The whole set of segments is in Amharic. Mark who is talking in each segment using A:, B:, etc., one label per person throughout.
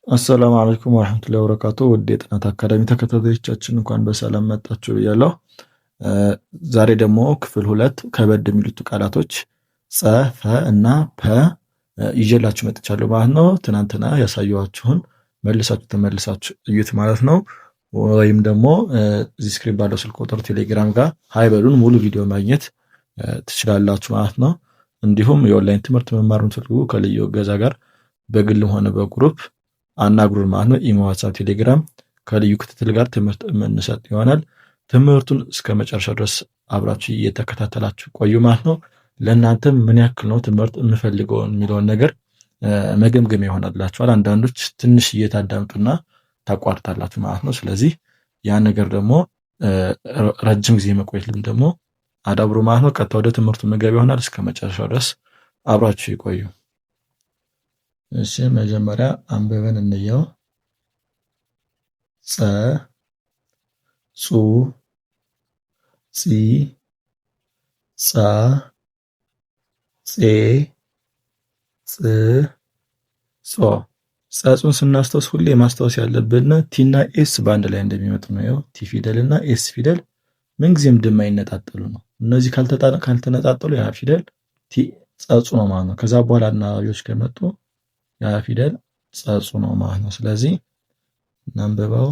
A: አሰላሙ አለይኩም ወራህመቱላሂ ወበረካቱ። ውድ የጥናት አካዳሚ ተከታታዮቻችን እንኳን በሰላም መጣችሁ ብያለሁ። ዛሬ ደግሞ ክፍል 2 ከበድ የሚሉት ቃላቶች ጸ፣ ፈ እና ፐ ይዤላችሁ መጥቻለሁ ማለት ነው። ትናንትና ያሳየኋችሁን መልሳችሁ ተመልሳችሁ እዩት ማለት ነው። ወይም ደግሞ እዚህ ስክሪን ባለው ስልክ ቁጥር ቴሌግራም ጋር ሃይ በሉን ሙሉ ቪዲዮ ማግኘት ትችላላችሁ ማለት ነው። እንዲሁም የኦንላይን ትምህርት መማር የምትፈልጉ ከልዩ እገዛ ጋር በግልም ሆነ በግሩፕ አናግሩን ማለት ነው። ኢሞ፣ ዋትስአፕ፣ ቴሌግራም ከልዩ ክትትል ጋር ትምህርት የምንሰጥ ይሆናል። ትምህርቱን እስከ መጨረሻ ድረስ አብራችሁ እየተከታተላችሁ ቆዩ ማለት ነው። ለእናንተም ምን ያክል ነው ትምህርት የምፈልገውን የሚለውን ነገር መገምገም ይሆናላችኋል። አንዳንዶች ትንሽ እየታዳምጡና ታቋርጣላችሁ ማለት ነው። ስለዚህ ያን ነገር ደግሞ ረጅም ጊዜ መቆየት ልምድ ደግሞ አዳብሩ ማለት ነው። ቀጥታ ወደ ትምህርቱ መገብ ይሆናል። እስከ መጨረሻው ድረስ አብራችሁ ይቆዩ። እሺ መጀመሪያ አንብበን እንየው። ጸ፣ ጹ፣ ጺ፣ ጻ፣ ጼ፣ ጽ፣ ጾ። ጸጹን ስናስታውስ ሁሌ ማስታወስ ያለብን ቲና ኤስ በአንድ ላይ እንደሚመጡ ነው። ያው ቲ ፊደል እና ኤስ ፊደል ምንጊዜም እንደማይነጣጠሉ ነው። እነዚህ ካልተነጣጠሉ ያ ፊደል ቲ ጸጹ ነው ማለት ነው። ከዛ በኋላ አናባቢዎች ከመጡ ያ ፊደል ጸጹ ነው ማለት ነው። ስለዚህ እናንብበው።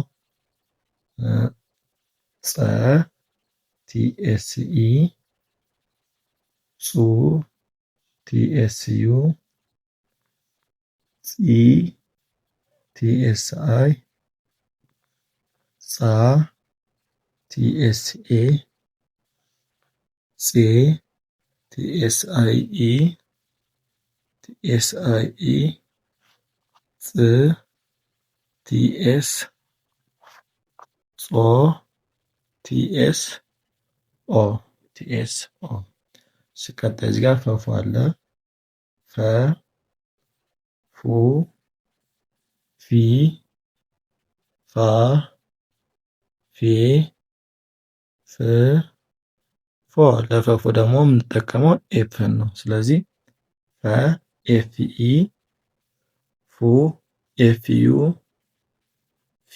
A: ጸ ቲኤስኢ፣ ጹ ቲኤስዩ፣ ጺ ቲኤስአይ፣ ጻ ቲኤስኤ፣ ጼ ቲኤስአይኢ፣ ቲኤስአይኢ፣ ጽ ቲኤስ፣ ጾ ቲኤስ ኦ፣ ቲኤስ ኦ። ሲቀጥል እዚህ ጋር ፈፉ አለ። ፈ፣ ፉ፣ ፊ፣ ፋ፣ ፌ፣ ፍ፣ ፎ። ለፈፉ ደግሞ የምንጠቀመው ኤፍን ነው። ስለዚህ ፈ ኤፍኢ፣ ፉ ኤፍዩ፣ ፊ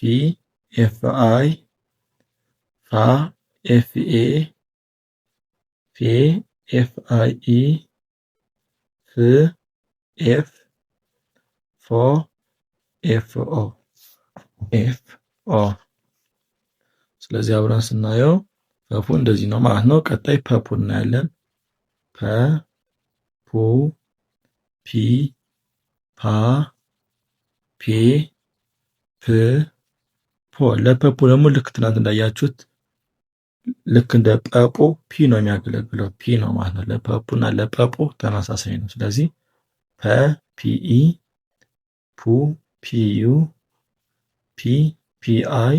A: ኤፍአይ፣ ፋ ኤፍኤ፣ ፌ ኤፍአይኢ፣ ፍ ኤፍ፣ ፎ ኤፍኦ፣ ኤፍኦ። ስለዚህ አብረን ስናየው ፐፑ እንደዚህ ነው ማለት ነው። ቀጣይ ፐፑ እናያለን። ፐ፣ ፑ፣ ፒ፣ ፓ፣ ፔ፣ ፕ፣ ፖ። ለፐፑ ደግሞ ልክ ትናንት እንዳያችሁት ልክ እንደ ጰปูፒ ነው የሚያገለግለው። ፒ ነው ማለት ነው። ለፐፑና ለጰปูተመሳሳይ ነው። ስለዚህ ፐ ፒኢ፣ ፑ ፒዩ፣ ፒ ፒአይ፣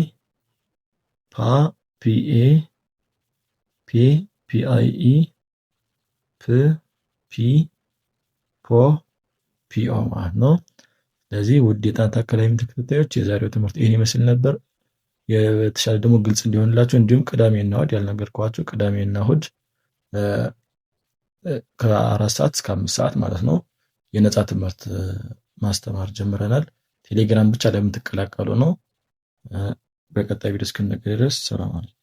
A: ፓ ፒኤ፣ ፔ ፒአይኢ፣ ፕ ፒ፣ ፖ ፒኦ ማለት ነው። ስለዚህ ውድ የጥናት አካዳሚ ተከታታዮች የዛሬው ትምህርት ይህን ይመስል ነበር። የተሻለ ደግሞ ግልጽ እንዲሆንላችሁ እንዲሁም ቅዳሜና እሑድ ያልነገርኳችሁ ቅዳሜና እሑድ ከ4 ሰዓት እስከ 5 ሰዓት ማለት ነው የነፃ ትምህርት ማስተማር ጀምረናል። ቴሌግራም ብቻ ለምትቀላቀሉ ነው። በቀጣይ ቪዲዮ እስክንገናኝ ድረስ ሰላም አለይኩም።